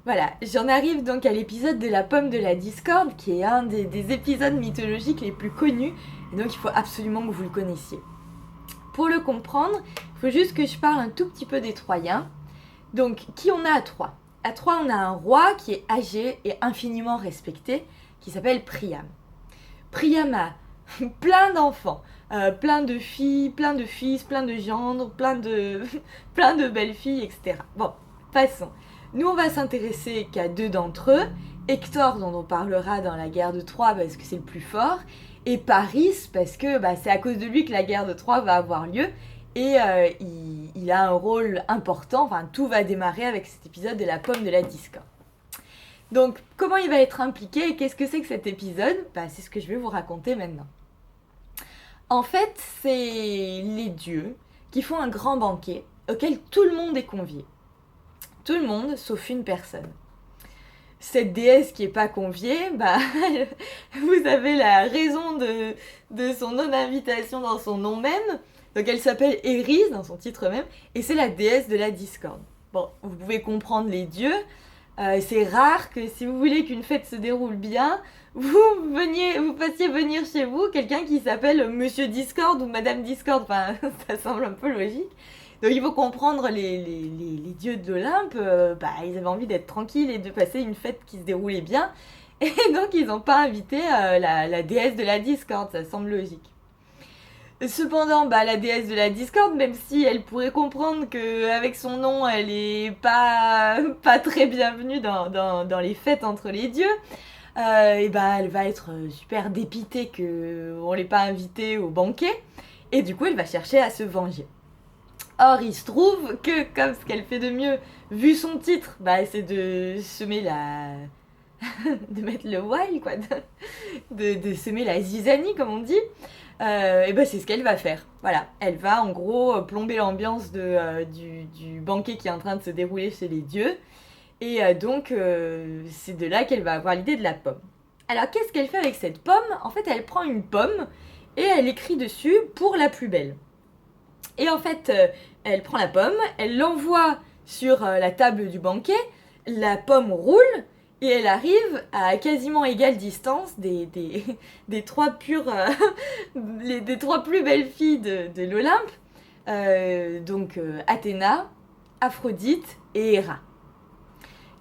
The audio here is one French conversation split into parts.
Voilà, j'en arrive donc à l'épisode de la pomme de la discorde, qui est un des épisodes mythologiques les plus connus, et donc il faut absolument que vous le connaissiez. Pour le comprendre, il faut juste que je parle un tout petit peu des Troyens. Donc, qui on a à Troie? À Troie, on a un roi qui est âgé et infiniment respecté, qui s'appelle Priam. Priam a plein d'enfants, plein de filles, plein de fils, plein de gendres, plein de belles filles, etc. Bon, passons. Nous, on va s'intéresser qu'à deux d'entre eux. Hector, dont on parlera dans la guerre de Troie parce que c'est le plus fort, et Paris, parce que c'est à cause de lui que la guerre de Troie va avoir lieu, et il a un rôle important, enfin tout va démarrer avec cet épisode de la pomme de la discorde. Donc, comment il va être impliqué et qu'est-ce que c'est que cet épisode? C'est ce que je vais vous raconter maintenant. En fait, c'est les dieux qui font un grand banquet auquel tout le monde est convié. Tout le monde, sauf une personne. Cette déesse qui n'est pas conviée, vous avez la raison de son non-invitation dans son nom même. Donc elle s'appelle Eris dans son titre même, et c'est la déesse de la discorde. Bon, vous pouvez comprendre les dieux. C'est rare que si vous voulez qu'une fête se déroule bien, vous fassiez venir chez vous quelqu'un qui s'appelle Monsieur Discorde ou Madame Discorde. Enfin, ça semble un peu logique. Donc il faut comprendre les dieux de l'Olympe, ils avaient envie d'être tranquilles et de passer une fête qui se déroulait bien. Et donc ils n'ont pas invité la déesse de la discorde, ça semble logique. Cependant, la déesse de la discorde, même si elle pourrait comprendre qu'avec son nom, elle est pas très bienvenue dans les fêtes entre les dieux, elle va être super dépitée qu'on ne l'ait pas invitée au banquet, et du coup, elle va chercher à se venger. Or, il se trouve que, comme ce qu'elle fait de mieux, vu son titre, c'est de semer de mettre le wild, quoi, de semer la zizanie, comme on dit. C'est ce qu'elle va faire. Voilà, elle va en gros plomber l'ambiance du banquet qui est en train de se dérouler chez les dieux. Et c'est de là qu'elle va avoir l'idée de la pomme. Alors, qu'est-ce qu'elle fait avec cette pomme? En fait, elle prend une pomme et elle écrit dessus pour la plus belle. Et en fait, elle prend la pomme, elle l'envoie sur la table du banquet, la pomme roule, et elle arrive à quasiment égale distance des trois des trois plus belles filles de l'Olympe, Athéna, Aphrodite et Héra.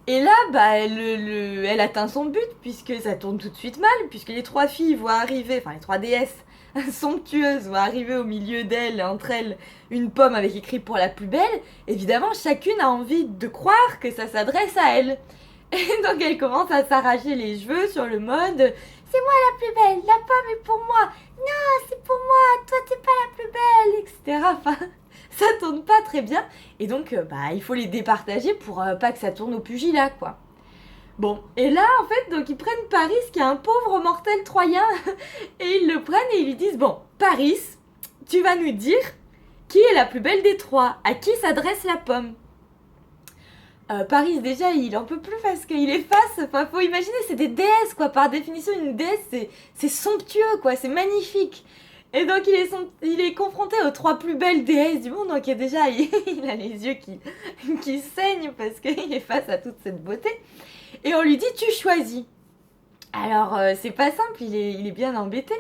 Et là, elle atteint son but, puisque ça tourne tout de suite mal, puisque les trois filles voient arriver, enfin les trois déesses somptueuses voient arriver au milieu d'elles, entre elles, une pomme avec écrit pour la plus belle. Évidemment, chacune a envie de croire que ça s'adresse à elle. Et donc elle commence à s'arracher les cheveux sur le mode « C'est moi la plus belle, la pomme est pour moi, non c'est pour moi, toi t'es pas la plus belle, etc. » Enfin, ça tourne pas très bien, et donc il faut les départager pour pas que ça tourne au pugilat, quoi. Bon, et là en fait, donc ils prennent Paris qui est un pauvre mortel troyen, et ils le prennent et ils lui disent « Bon, Paris, tu vas nous dire qui est la plus belle des trois, à qui s'adresse la pomme ?» Paris déjà il en peut plus parce qu'il est face, enfin faut imaginer c'est des déesses quoi, par définition une déesse c'est somptueux quoi, c'est magnifique. Et donc il est confronté aux trois plus belles déesses du monde, donc déjà il a les yeux qui saignent parce qu'il est face à toute cette beauté. Et on lui dit tu choisis. Alors c'est pas simple, il est bien embêté.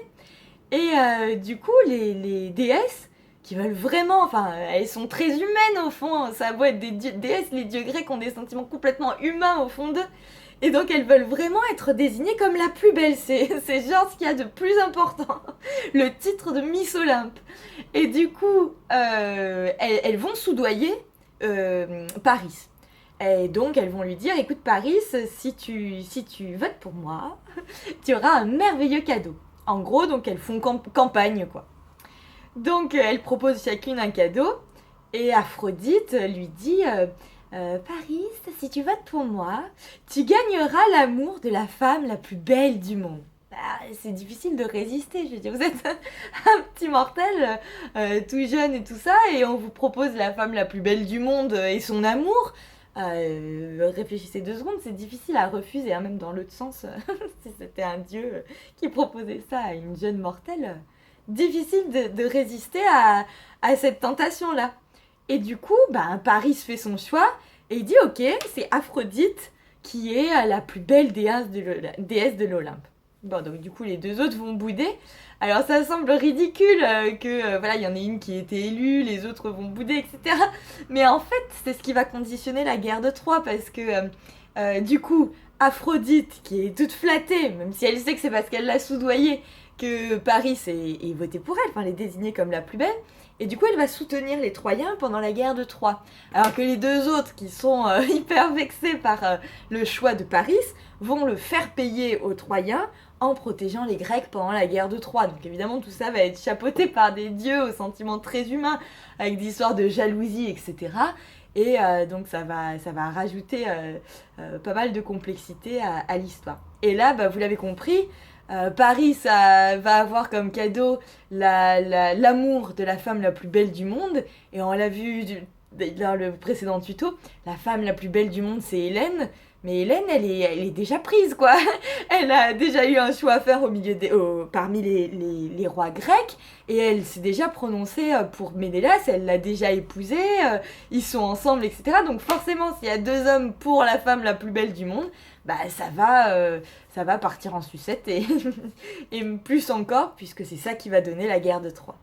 Et du coup les déesses qui veulent vraiment, enfin, elles sont très humaines au fond, ça doit être des déesses, les dieux grecs ont des sentiments complètement humains au fond d'eux, et donc elles veulent vraiment être désignées comme la plus belle, c'est genre ce qu'il y a de plus important, le titre de Miss Olympe. Et du coup, elles vont soudoyer Paris. Et donc elles vont lui dire, écoute Paris, si tu votes pour moi, tu auras un merveilleux cadeau. En gros, donc elles font campagne, quoi. Donc elle propose chacune un cadeau et Aphrodite lui dit Paris, si tu votes pour moi, tu gagneras l'amour de la femme la plus belle du monde. C'est difficile de résister, je veux dire, vous êtes un petit mortel tout jeune et tout ça, et on vous propose la femme la plus belle du monde et son amour. Réfléchissez 2 secondes, c'est difficile à refuser, hein, même dans l'autre sens, si c'était un dieu qui proposait ça à une jeune mortelle. Difficile de résister à cette tentation-là. Et du coup, Paris fait son choix et il dit ok, c'est Aphrodite qui est la plus belle déesse de l'Olympe. Bon, donc du coup, les deux autres vont bouder. Alors, ça semble ridicule voilà, il y en ait une qui a été élue, les autres vont bouder, etc. Mais en fait, c'est ce qui va conditionner la guerre de Troie, parce que du coup, Aphrodite, qui est toute flattée, même si elle sait que c'est parce qu'elle l'a soudoyée, que Paris est voté pour elle, enfin, elle est désignée comme la plus belle. Et du coup, elle va soutenir les Troyens pendant la guerre de Troie. Alors que les deux autres, qui sont hyper vexés par le choix de Paris, vont le faire payer aux Troyens en protégeant les Grecs pendant la guerre de Troie. Donc évidemment, tout ça va être chapeauté par des dieux aux sentiments très humains, avec des histoires de jalousie, etc. Et donc ça va rajouter pas mal de complexité à l'histoire. Et là, vous l'avez compris, Paris, ça va avoir comme cadeau l'amour de la femme la plus belle du monde. Et on l'a vu dans le précédent tuto, la femme la plus belle du monde, c'est Hélène. Mais Hélène, elle est déjà prise, quoi. Elle a déjà eu un choix à faire parmi les rois grecs. Et elle s'est déjà prononcée pour Ménélas. Elle l'a déjà épousé. Ils sont ensemble, etc. Donc forcément, s'il y a deux hommes pour la femme la plus belle du monde, ça va partir en sucette. Et plus encore, puisque c'est ça qui va donner la guerre de Troie.